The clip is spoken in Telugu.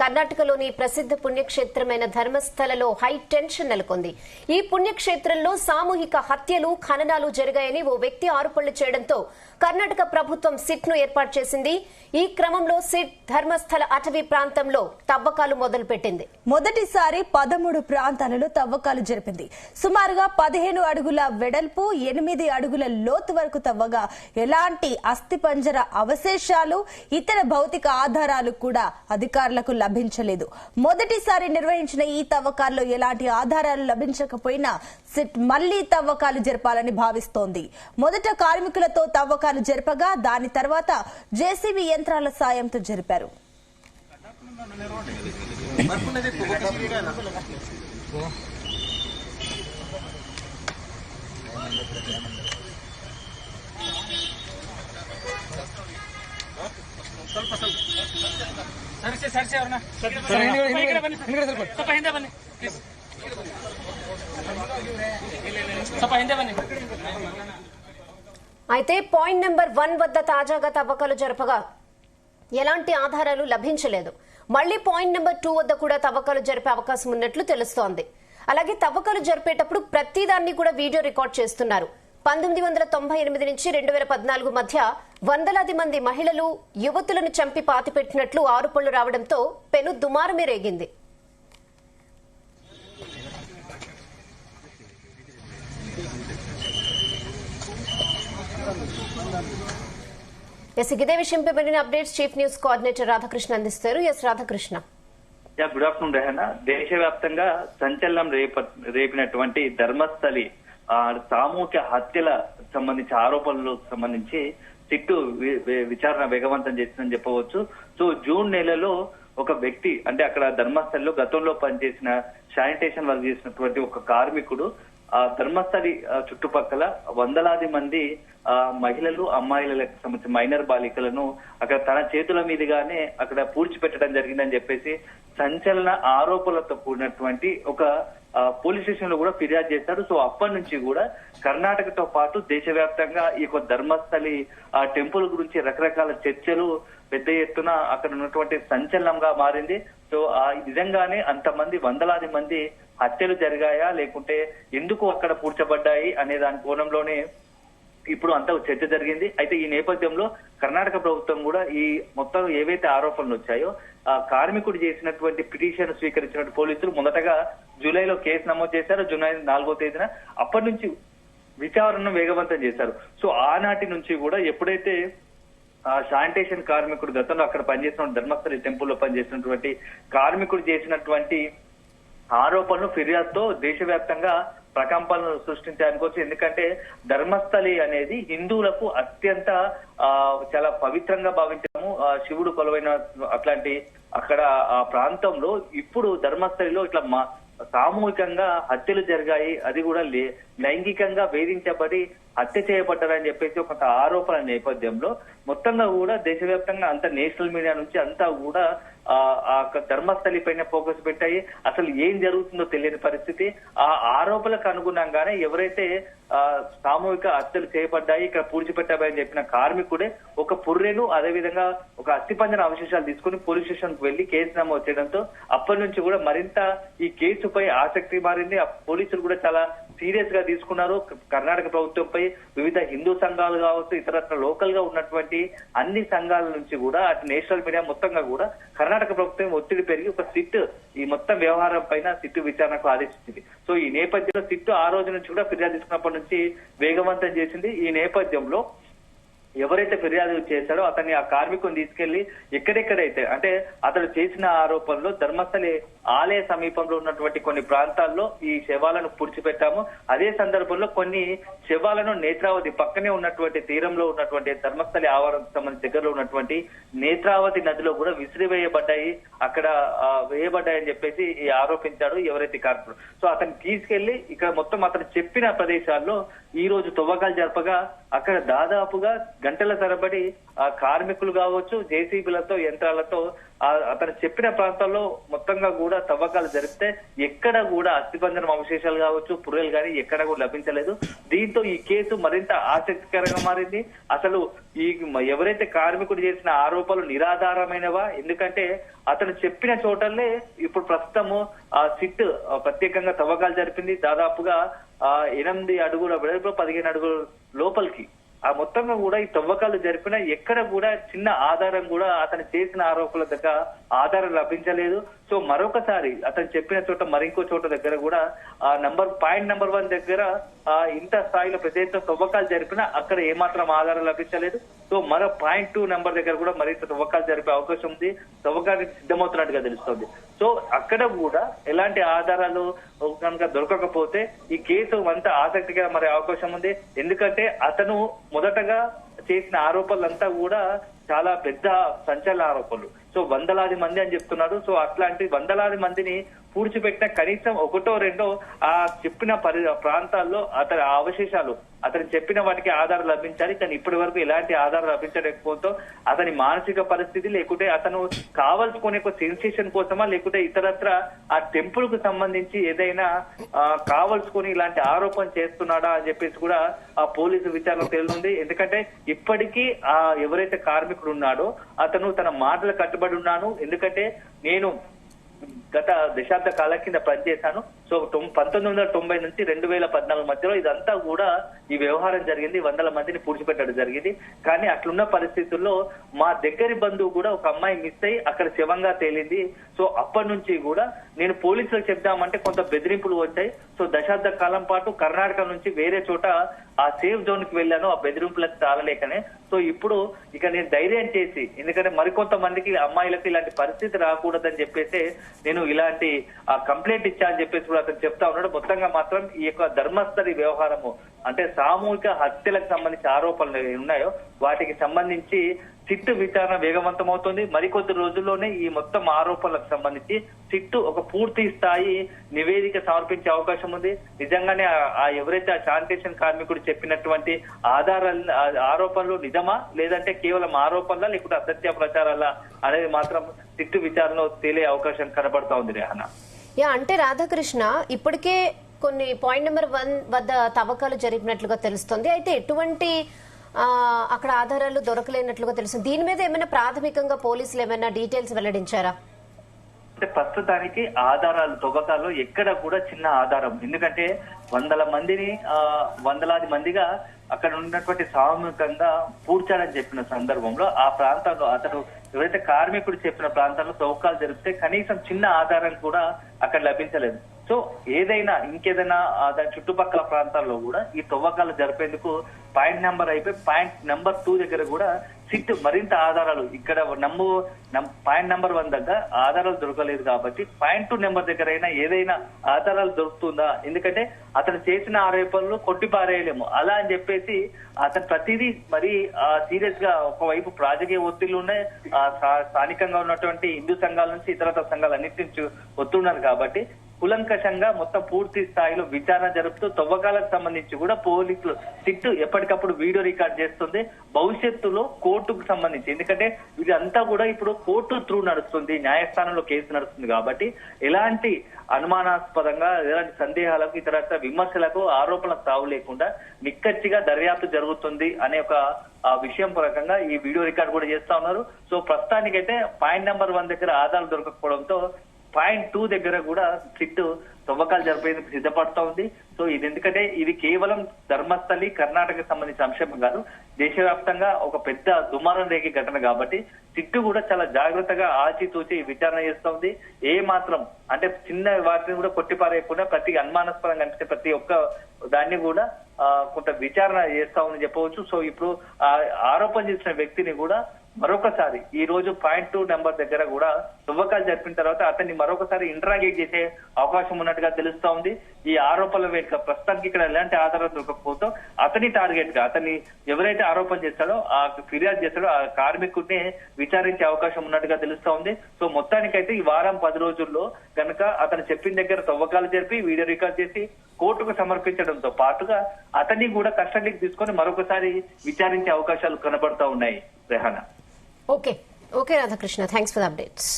కర్ణాటకలోని ప్రసిద్ధ పుణ్యక్షేత్రమైన ధర్మస్థలలో హై టెన్షన్ నెలకొంది. ఈ పుణ్యక్షేత్రంలో సామూహిక హత్యలు, ఖననాలు జరిగాయని ఓ వ్యక్తి ఆరోపణలు చేయడంతో కర్ణాటక ప్రభుత్వం సిట్ ను ఏర్పాటు చేసింది. ఈ క్రమంలో సిట్ ధర్మస్థల అటవీ ప్రాంతంలో తవ్వకాలు మొదలుపెట్టింది. మొదటిసారి 13 ప్రాంతాలలో తవ్వకాలు జరిపింది. సుమారుగా 15 అడుగుల వెడల్పు, 8 అడుగుల లోతు వరకు తవ్వగా ఎలాంటి అస్థిపంజర అవశేషాలు, ఇతర భౌతిక ఆధారాలు కూడా అధికారులకు లభించలేదు. మొదటిసారి నిర్వహించిన ఈ తవ్వకాల్లో ఎలాంటి ఆధారాలు లభించకపోయినా సిట్ మళ్లీ తవ్వకాలు జరపాలని భావిస్తోంది. మొదట కార్మికులతో తవ్వకాలు జరపగా దాని తర్వాత జేసీబీ యంత్రాల సాయంతో జరిపారు. అయితే పాయింట్ నెంబర్ 1 వద్ద తాజాగా తవ్వకాలు జరపగా ఎలాంటి ఆధారాలు లభించలేదు. మళ్లీ పాయింట్ నెంబర్ 2 వద్ద కూడా తవ్వకాలు జరిపే అవకాశం ఉన్నట్లు తెలుస్తోంది. అలాగే తవ్వకాలు జరిపేటప్పుడు ప్రతిదాన్ని కూడా వీడియో రికార్డ్ చేస్తున్నారు. 1998 నుంచి 2014 మధ్య వందలాది మంది మహిళలు, యువతులను చంపి పాతిపెట్టినట్లు ఆరోపణలు రావడంతో పెను దుమారమే రేగింది. ఇదే విషయంపై మరిన్ని updates chief news coordinator Radhakrishna అందిస్తారు. రాధాకృష్ణ. Good afternoon Rehana. దేశవ్యాప్తంగా సంచలనం రేపినటువంటి ధర్మస్థలి సామూహిక హత్యల సంబంధించి ఆరోపణలకు సంబంధించి సిట్టు విచారణ వేగవంతం చేసిందని చెప్పవచ్చు. సో జూన్ నెలలో ఒక వ్యక్తి, అంటే అక్కడ ధర్మస్థలిలో గతంలో పనిచేసిన శానిటేషన్ వర్క్ చేసినటువంటి ఒక కార్మికుడు ఆ ధర్మస్థలి చుట్టుపక్కల వందలాది మంది మహిళలు, అమ్మాయిలకు సంబంధించిన మైనర్ బాలికలను అక్కడ తన చేతుల మీదుగానే అక్కడ పూడ్చిపెట్టడం జరిగిందని చెప్పేసి సంచలన ఆరోపణలతో కూడినటువంటి ఒక పోలీస్ స్టేషన్ లో కూడా ఫిర్యాదు చేశారు. సో అప్పటి నుంచి కూడా కర్ణాటకతో పాటు దేశవ్యాప్తంగా ఈ యొక్క ధర్మస్థలి టెంపుల్ గురించి రకరకాల చర్చలు పెద్ద ఎత్తున అక్కడ ఉన్నటువంటి సంచలనంగా మారింది. సో నిజంగానే అంతమంది వందలాది మంది హత్యలు జరిగాయా, లేకుంటే ఎందుకు అక్కడ పూడ్చబడ్డాయి అనే దాని కోణంలోనే ఇప్పుడు అంతా చర్చ జరిగింది. అయితే ఈ నేపథ్యంలో కర్ణాటక ప్రభుత్వం కూడా ఈ మొత్తం ఏవైతే ఆరోపణలు వచ్చాయో ఆ కార్మికుడు చేసినటువంటి పిటిషన్ స్వీకరించిన పోలీసులు మొదటగా జూలైలో కేసు నమోదు చేశారు. జూలై 4వ తేదీన అప్పటి నుంచి విచారణను వేగవంతం చేశారు. సో ఆనాటి నుంచి కూడా ఎప్పుడైతే శానిటేషన్ కార్మికుడు గతంలో అక్కడ పనిచేసిన ధర్మస్థలి టెంపుల్లో పనిచేసినటువంటి కార్మికుడు చేసినటువంటి ఆరోపణలు, ఫిర్యాదుతో దేశవ్యాప్తంగా ప్రకంపనలు సృష్టించాలనుకోవచ్చు. ఎందుకంటే ధర్మస్థలి అనేది హిందువులకు అత్యంత చాలా పవిత్రంగా భావించాము. శివుడు కొలువైన అట్లాంటి అక్కడ ఆ ప్రాంతంలో ఇప్పుడు ధర్మస్థలిలో ఇట్లా సామూహికంగా హత్యలు జరిగాయి, అది కూడా లైంగికంగా వేధించబడి హత్య చేయబడ్డారని చెప్పేసి ఒక ఆరోపణ నేపథ్యంలో మొత్తంగా కూడా దేశవ్యాప్తంగా అంత నేషనల్ మీడియా నుంచి అంతా కూడా ఆ ధర్మస్థలి పైన ఫోకస్ పెట్టాయి. అసలు ఏం జరుగుతుందో తెలియని పరిస్థితి. ఆ ఆరోపణలకు అనుగుణంగానే ఎవరైతే సామూహిక హత్యలు చేయబడ్డాయి, ఇక్కడ పూడ్చిపెట్టాబని చెప్పిన కార్మికుడే ఒక పుర్రెను, అదేవిధంగా ఒక అస్థిపంజర అవశేషాలు తీసుకుని పోలీస్ స్టేషన్ కు వెళ్లి కేసు నమోదు చేయడంతో అప్పటి నుంచి కూడా మరింత ఈ కేసుపై ఆసక్తి మారింది. ఆ పోలీసులు కూడా చాలా సీరియస్ గా తీసుకున్నారు. కర్ణాటక ప్రభుత్వంపై వివిధ హిందూ సంఘాలు కావచ్చు, ఇతరత్ర లోకల్ గా ఉన్నటువంటి అన్ని సంఘాల నుంచి కూడా అటు నేషనల్ మీడియా మొత్తంగా కూడా కర్ణాటక ప్రభుత్వం ఒత్తిడి పెరిగి ఒక సిట్ ఈ మొత్తం వ్యవహారం పైన సిట్టు విచారణకు ఆదేశించింది. సో ఈ నేపథ్యంలో సిట్టు ఆ రోజు నుంచి కూడా ఫిర్యాదు తీసుకున్నప్పటి నుంచి వేగవంతం చేసింది. ఈ నేపథ్యంలో ఎవరైతే ఫిర్యాదు చేశాడో అతన్ని ఆ కార్మికుని తీసుకెళ్లి ఎక్కడెక్కడైతే అంటే అతడు చేసిన ఆరోపణలో ధర్మస్థలి ఆలయ సమీపంలో ఉన్నటువంటి కొన్ని ప్రాంతాల్లో ఈ శవాలను పూడ్చిపెట్టాము. అదే సందర్భంలో కొన్ని శవాలను నేత్రావతి పక్కనే ఉన్నటువంటి తీరంలో ఉన్నటువంటి ధర్మస్థలి ఆవరణకు సంబంధించి దగ్గరలో ఉన్నటువంటి నేత్రావతి నదిలో కూడా విసిరివేయబడ్డాయి, అక్కడ వేయబడ్డాయని చెప్పేసి ఆరోపించాడు ఎవరైతే కార్మికుడు. సో అతన్ని తీసుకెళ్లి ఇక్కడ మొత్తం అతను చెప్పిన ప్రదేశాల్లో ఈ రోజు తవ్వకాలు జరపగా అక్కడ దాదాపుగా గంటల తరబడి ఆ కార్మికులు కావచ్చు, జేసీబీలతో, యంత్రాలతో అతను చెప్పిన ప్రాంతాల్లో మొత్తంగా కూడా తవ్వకాలు జరిపితే ఎక్కడ కూడా అస్థిపంజరం అవశేషాలు కావచ్చు, పుర్రెలు కానీ ఎక్కడ కూడా లభించలేదు. దీంతో ఈ కేసు మరింత ఆసక్తికరంగా మారింది. అసలు ఈ ఎవరైతే కార్మికుడు చేసిన ఆరోపణలు నిరాధారమైనవా? ఎందుకంటే అతను చెప్పిన చోటల్లే ఇప్పుడు ప్రస్తుతము ఆ సిట్ ప్రత్యేకంగా తవ్వకాలు జరిపింది. దాదాపుగా 8 అడుగుల వెడల్పు, 15 అడుగుల లోపలికి ఆ మొత్తంగా కూడా ఈ తవ్వకాలు జరిపిన ఎక్కడ కూడా చిన్న ఆధారం కూడా అతను చేసిన ఆరోపణల దగ్గర ఆధారం లభించలేదు. సో మరొకసారి అతను చెప్పిన చోట మరింకో చోట దగ్గర కూడా పాయింట్ నెంబర్ 1 దగ్గర ఇంత స్థాయిలో పెద్ద ఎత్తున తవ్వకాలు జరిపినా అక్కడ ఏమాత్రం ఆధారం లభించలేదు. సో మరో పాయింట్ 2 నెంబర్ దగ్గర కూడా మరింత తవ్వకాలు జరిపే అవకాశం ఉంది. తవ్వకానికి సిద్ధమవుతున్నట్టుగా తెలుస్తోంది. సో అక్కడ కూడా ఎలాంటి ఆధారాలు కనుక దొరకకపోతే ఈ కేసు అంత ఆసక్తిగా మారే అవకాశం ఉంది. ఎందుకంటే అతను మొదటగా చేసిన ఆరోపణలంతా కూడా చాలా పెద్ద సంచలన ఆరోపణలు. సో వందలాది మంది అని చెప్తున్నారు. సో అట్లాంటి వందలాది మందిని పూడ్చిపెట్టిన కనీసం ఒకటో రెండో ఆ చెప్పిన ప్రాంతాల్లో అతని అవశేషాలు, అతను చెప్పిన వాటికి ఆధారం లభించాలి. కానీ ఇప్పటి వరకు ఎలాంటి ఆధారం లభించకపోతే అతని మానసిక పరిస్థితి, లేకుంటే అతను కావాల్సుకునే ఒక సెన్సేషన్ కోసమా, లేకుంటే ఇతరత్ర ఆ టెంపుల్ కు సంబంధించి ఏదైనా కావాల్సుకుని ఇలాంటి ఆరోపణ చేస్తున్నాడా అని చెప్పేసి కూడా ఆ పోలీసు విచారణ తేలుంది. ఎందుకంటే ఇప్పటికీ ఆ ఎవరైతే కార్మికుడు ఉన్నాడో అతను తన మాటలు కట్టుబడి ఉన్నాను. ఎందుకంటే నేను గత దశాబ్ద కాలం కింద పనిచేశాను. సో 1990 నుంచి 2014 మధ్యలో ఇదంతా కూడా ఈ వ్యవహారం జరిగింది. వందల మందిని పూడ్చిపెట్టడం జరిగింది. కానీ అట్లున్న పరిస్థితుల్లో మా దగ్గరి బంధువు కూడా ఒక అమ్మాయి మిస్ అయ్యి అక్కడ శవంగా తేలింది. సో అప్పటి నుంచి కూడా నేను పోలీసులకు చెప్దామంటే కొంత బెదిరింపులు వచ్చాయి. సో దశాబ్ద కాలం పాటు కర్ణాటక నుంచి వేరే చోట ఆ సేఫ్ జోన్ కి వెళ్ళాను, ఆ బెదిరింపులకు తాళలేకనే. సో ఇప్పుడు ఇక నేను ధైర్యం చేసి, ఎందుకంటే మరికొంతమందికి అమ్మాయిలకు ఇలాంటి పరిస్థితి రాకూడదని చెప్పేసి నేను ఇలాంటి కంప్లైంట్ ఇచ్చా అని చెప్పేసి కూడా అతను చెప్తా ఉన్నాడు. మొత్తంగా మాత్రం ఈ యొక్క ధర్మస్థలి వ్యవహారము అంటే సామూహిక హత్యలకు సంబంధించి ఆరోపణలు ఉన్నాయో వాటికి సంబంధించి సిట్టు విచారణ వేగవంతం అవుతుంది. మరికొద్ది రోజుల్లోనే ఈ మొత్తం ఆరోపణలకు సంబంధించి సిట్టు ఒక పూర్తి స్థాయి నివేదిక సమర్పించే అవకాశం ఉంది. నిజంగానే ఎవరైతే ఆ శానిటేషన్ కార్మికుడు చెప్పినటువంటి ఆరోపణలు నిజమా, లేదంటే కేవలం ఆరోపణలా, లేకుంటే అసత్య ప్రచారాలా అనేది మాత్రం సిట్టు విచారణలో తేలే అవకాశం కనబడతా ఉంది. రేహనా అంటే రాధాకృష్ణ ఇప్పటికే కొన్ని పాయింట్ నెంబర్ 1 వద్ద తవ్వకాలు జరిపినట్లుగా తెలుస్తుంది. అయితే ఎటువంటి అక్కడ ఆధారాలు దొరకలేనట్లుగా తెలుస్తుంది. దీని మీద ఏమైనా ప్రాథమికంగా పోలీసులు ఏమైనా డీటెయిల్స్ వెల్లడించారా? అంటే ప్రస్తుతానికి ఆధారాలు తవ్వకాల్లో ఎక్కడ కూడా చిన్న ఆధారం, ఎందుకంటే వందలాది మందిగా అక్కడ ఉన్నటువంటి సామూహికంగా పూడ్చాలని చెప్పిన సందర్భంలో ఆ ప్రాంతాల్లో అతను ఎవరైతే కార్మికుడు చెప్పిన ప్రాంతాల్లో తవ్వకాలు జరిపితే కనీసం చిన్న ఆధారం కూడా అక్కడ లభించలేదు. సో ఏదైనా ఇంకేదైనా దాని చుట్టుపక్కల ప్రాంతాల్లో కూడా ఈ తవ్వకాలు జరిపేందుకు పాయింట్ నెంబర్ అయిపోయి పాయింట్ నెంబర్ 2 దగ్గర కూడా సిట్ మరింత ఆధారాలు ఇక్కడ పాయింట్ నెంబర్ 1 దగ్గర ఆధారాలు దొరకలేదు కాబట్టి పాయింట్ 2 నెంబర్ దగ్గర అయినా ఏదైనా ఆధారాలు దొరుకుతుందా? ఎందుకంటే అతను చేసిన ఆరోపణలు కొట్టిపారేయలేము. అలా అని చెప్పేసి అతను ప్రతిదీ మరి సీరియస్ గా ఒకవైపు రాజకీయ ఒత్తిళ్లు ఉన్నాయి, స్థానికంగా ఉన్నటువంటి హిందూ సంఘాల నుంచి ఇతరత్ర సంఘాలు అన్నిటి నుంచి ఒత్తున్నారు కాబట్టి కులంకషంగా మొత్తం పూర్తి స్థాయిలో విచారణ జరుపుతూ తవ్వకాలకు సంబంధించి కూడా పోలీసులు సిట్టు ఎప్పటికప్పుడు వీడియో రికార్డ్ చేస్తుంది. భవిష్యత్తులో కోర్టుకు సంబంధించి, ఎందుకంటే ఇదంతా కూడా ఇప్పుడు కోర్టు త్రూ నడుస్తుంది, న్యాయస్థానంలో కేసు నడుస్తుంది కాబట్టి ఎలాంటి అనుమానాస్పదంగా ఎలాంటి సందేహాలకు ఇతర విమర్శలకు ఆరోపణలకు తావు లేకుండా నిక్కచ్చిగా దర్యాప్తు జరుగుతుంది అనే ఒక విషయం పరంగా ఈ వీడియో రికార్డ్ కూడా చేస్తా ఉన్నారు. సో ప్రస్తుతానికైతే పాయింట్ నెంబర్ 1 దగ్గర ఆధారాలు దొరకకపోవడంతో పాయింట్ 2 దగ్గర కూడా సిట్టు తవ్వకాలు జరిపేందుకు సిద్ధపడుతూ ఉంది. సో ఇది ఎందుకంటే ఇది కేవలం ధర్మస్థలి కర్ణాటకకు సంబంధించిన అంశం కాదు, దేశవ్యాప్తంగా ఒక పెద్ద దుమారం రేగే ఘటన కాబట్టి సిట్టు కూడా చాలా జాగ్రత్తగా ఆచితూచి విచారణ చేస్తోంది. ఏ మాత్రం అంటే చిన్న వాటిని కూడా కొట్టిపారేయకుండా ప్రతి అనుమానాస్పదంగా అనిపిస్తే ప్రతి ఒక్క దాన్ని కూడా కొంత విచారణ చేస్తా ఉందని చెప్పవచ్చు. సో ఇప్పుడు ఆరోపణ చేసిన వ్యక్తిని కూడా మరొకసారి ఈ రోజు పాయింట్ 2 నెంబర్ దగ్గర కూడా తవ్వకాలు జరిపిన తర్వాత అతన్ని మరొకసారి ఇంటరాగేట్ చేసే అవకాశం ఉన్నట్టు ఉన్నట్టుగా తెలుస్తా ఉంది. ఈ ఆరోపణల వెనుక ప్రస్తుతానికి ఇక్కడ ఎలాంటి ఆధారం దొరకకపోతే అతని టార్గెట్ గా అతన్ని ఎవరైతే ఆరోపణ చేస్తాడో ఆ ఫిర్యాదు చేస్తాడో ఆ కార్మికుడిని విచారించే అవకాశం ఉన్నట్టుగా తెలుస్తా ఉంది. సో మొత్తానికైతే ఈ వారం 10 రోజుల్లో కనుక అతను చెప్పిన దగ్గర తవ్వకాలు జరిపి వీడియో రికార్డ్ చేసి కోర్టుకు సమర్పించడంతో పాటుగా అతన్ని కూడా కస్టడీకి తీసుకొని మరొకసారి విచారించే అవకాశాలు కనబడతా ఉన్నాయి. Rehana. Okay Radhakrishna, thanks for the updates.